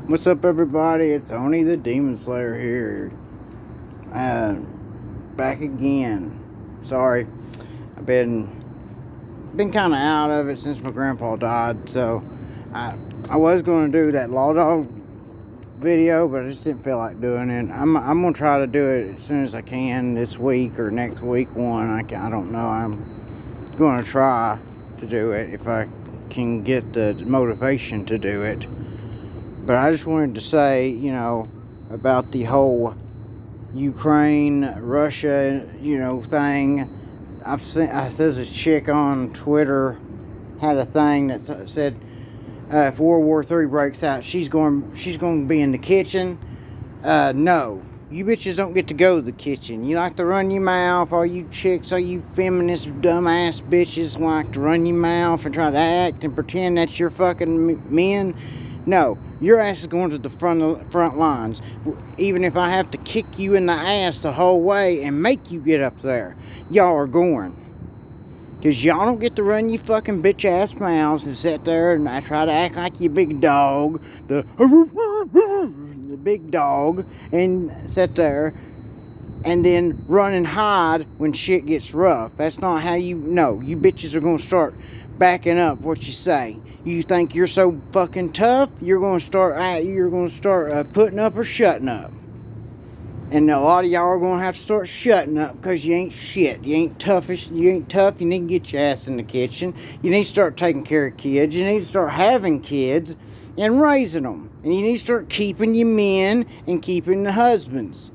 What's up, everybody? It's Oni the Demon Slayer here. Back again. Sorry, I've been kind of out of it since my grandpa died. So I was going to do that Law Dog video, but I just didn't feel like doing it. I'm gonna try to do it as soon as I can this week or next week. I don't know. I'm going to try to do it if I can get the motivation to do it. But I just wanted to say, about the whole Ukraine, Russia, thing. There's a chick on Twitter had a thing that said if World War III breaks out, she's going to be in the kitchen. No, you bitches don't get to go to the kitchen. You like to run your mouth. All you chicks, all you feminist, dumbass bitches like to run your mouth and try to act and pretend that's your fucking men. No, your ass is going to the front lines. Even if I have to kick you in the ass the whole way and make you get up there, y'all are going. Because y'all don't get to run your fucking bitch ass mouths and sit there and I try to act like you big dog, the big dog, and sit there and then run and hide when shit gets rough. That's not how you bitches are going to start backing up what you say. You think you're so fucking tough, you're going to start putting up or shutting up. And a lot of y'all are going to have to start shutting up because you ain't shit. You ain't tough. You need to get your ass in the kitchen. You need to start taking care of kids. You need to start having kids and raising them. And you need to start keeping your men and keeping the husbands.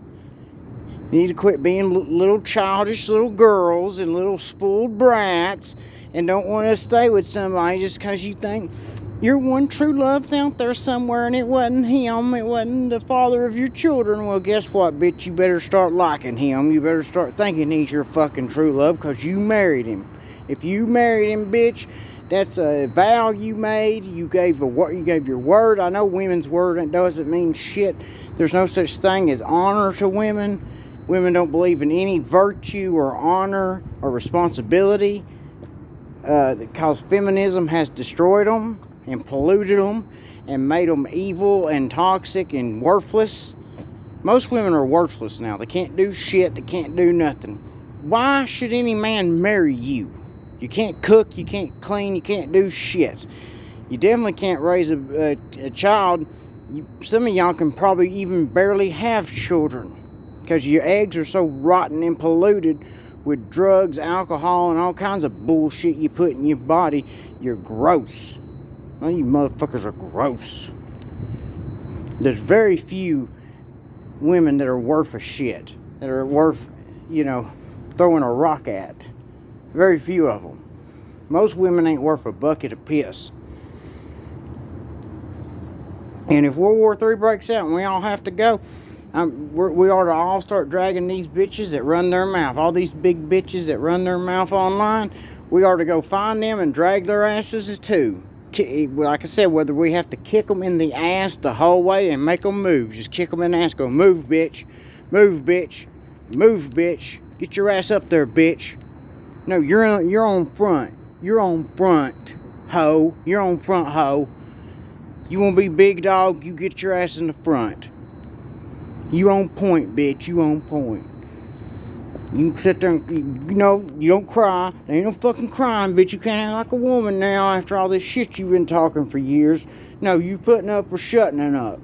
You need to quit being little childish little girls and little spoiled brats and don't want to stay with somebody just because you think your one true love's out there somewhere and it wasn't him, it wasn't the father of your children. Well, guess what, bitch? You better start liking him. You better start thinking he's your fucking true love because you married him. If you married him, bitch, that's a vow you made. You gave your word. I know women's word, it doesn't mean shit. There's no such thing as honor to women. Women don't believe in any virtue or honor or responsibility. Because feminism has destroyed them and polluted them and made them evil and toxic and worthless. Most women are worthless now. They can't do shit. They can't do nothing. Why should any man marry you? You can't cook. You can't clean. You can't do shit. You definitely can't raise a child. Some of y'all can probably even barely have children because your eggs are so rotten and polluted with drugs, alcohol, and all kinds of bullshit you put in your body. You're gross. Well, you motherfuckers are gross. There's very few women that are worth a shit. That are worth, throwing a rock at. Very few of them. Most women ain't worth a bucket of piss. And if World War III breaks out and we all have to go, we ought to all start dragging these bitches that run their mouth. All these big bitches that run their mouth online, we ought to go find them and drag their asses too. Like I said, whether we have to kick them in the ass the whole way and make them move. Just kick them in the ass, go, move, bitch. Move, bitch. Move, bitch. Get your ass up there, bitch. No, you're on front. You're on front, hoe. You're on front, hoe. You want to be big dog, you get your ass in the front. You on point, bitch. You on point. You can sit there and, you don't cry. There ain't no fucking crying, bitch. You can't act like a woman now after all this shit you've been talking for years. No, you putting up or shutting it up.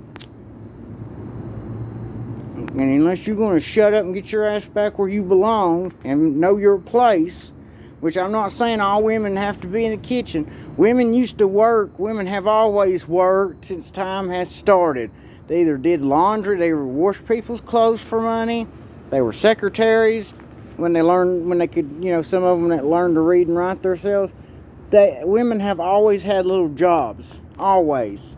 And unless you're going to shut up and get your ass back where you belong and know your place, which I'm not saying all women have to be in the kitchen. Women used to work. Women have always worked since time has started. They either did laundry, they washed people's clothes for money, they were secretaries when they could, some of them that learned to read and write themselves. Women have always had little jobs, always.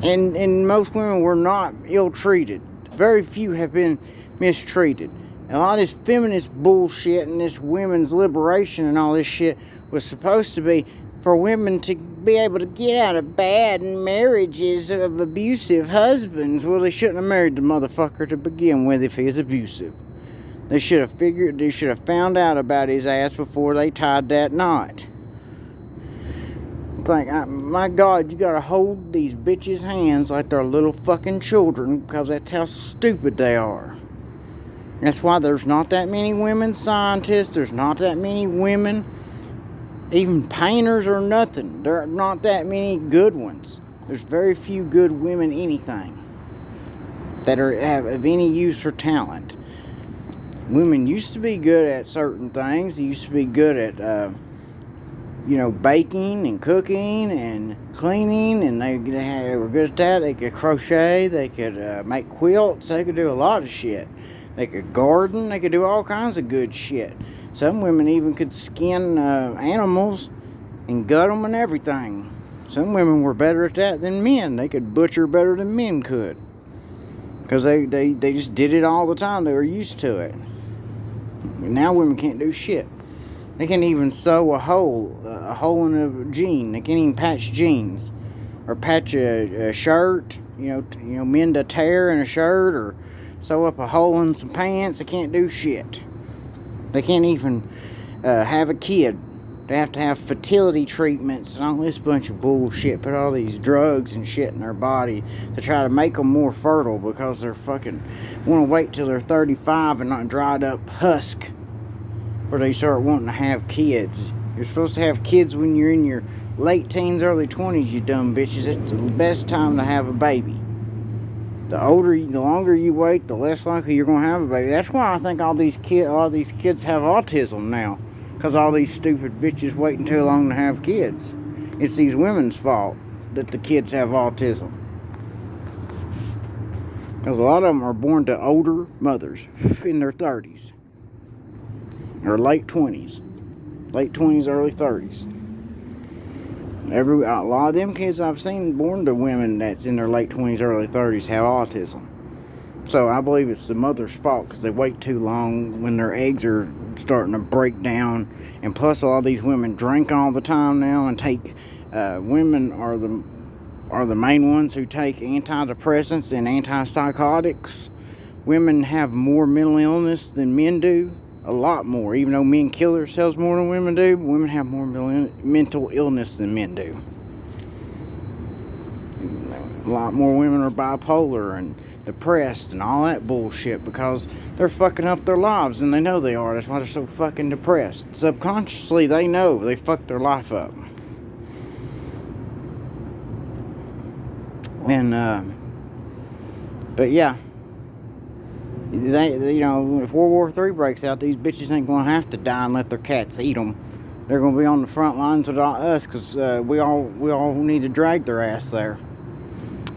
And most women were not ill-treated. Very few have been mistreated. And a lot of this feminist bullshit and this women's liberation and all this shit was supposed to be for women to be able to get out of bad marriages of abusive husbands. Well, they shouldn't have married the motherfucker to begin with if he is abusive. They should have found out about his ass before they tied that knot. It's like, my God, you gotta hold these bitches' hands like they're little fucking children, because that's how stupid they are. That's why there's not that many women scientists. There's not that many women, even painters or nothing. There are not that many good ones. There's very few good women anything that have any use or talent. Women used to be good at certain things. They used to be good at, baking and cooking and cleaning, and they were good at that. They could crochet. They could make quilts. They could do a lot of shit. They could garden. They could do all kinds of good shit. Some women even could skin animals and gut them and everything. Some women were better at that than men. They could butcher better than men could. Because they just did it all the time. They were used to it. Now women can't do shit. They can't even sew a hole in a jean. They can't even patch jeans. Or patch a shirt. Mend a tear in a shirt. Or sew up a hole in some pants. They can't do shit. They can't even have a kid. They have to have fertility treatments and all this bunch of bullshit. Put all these drugs and shit in their body to try to make them more fertile, because they're fucking want to wait till they're 35 and not dried up husk where they start wanting to have kids. You're supposed to have kids when you're in your late teens, early 20s, you dumb bitches. It's the best time to have a baby. The longer you wait, the less likely you're going to have a baby. That's why I think all these kids have autism now. Because all these stupid bitches waiting too long to have kids. It's these women's fault that the kids have autism. Because a lot of them are born to older mothers in their 30s. Or late 20s. Late 20s, early 30s. A lot of them kids I've seen born to women that's in their late 20s, early 30s have autism. So I believe it's the mother's fault, because they wait too long when their eggs are starting to break down. And plus, a lot of these women drink all the time now and take. Women are the main ones who take antidepressants and antipsychotics. Women have more mental illness than men do. A lot more. Even though men kill themselves more than women do, women have more mental illness than men do. A lot more women are bipolar and depressed and all that bullshit, because they're fucking up their lives, and they know they are. That's why they're so fucking depressed. Subconsciously, they know they fucked their life up. And but yeah, if World War III breaks out, these bitches ain't gonna have to die and let their cats eat them. They're gonna be on the front lines with us, because we all need to drag their ass there.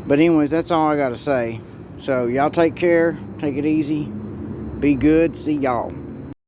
But anyways, that's all I gotta say. So y'all take care, take it easy, be good, see y'all.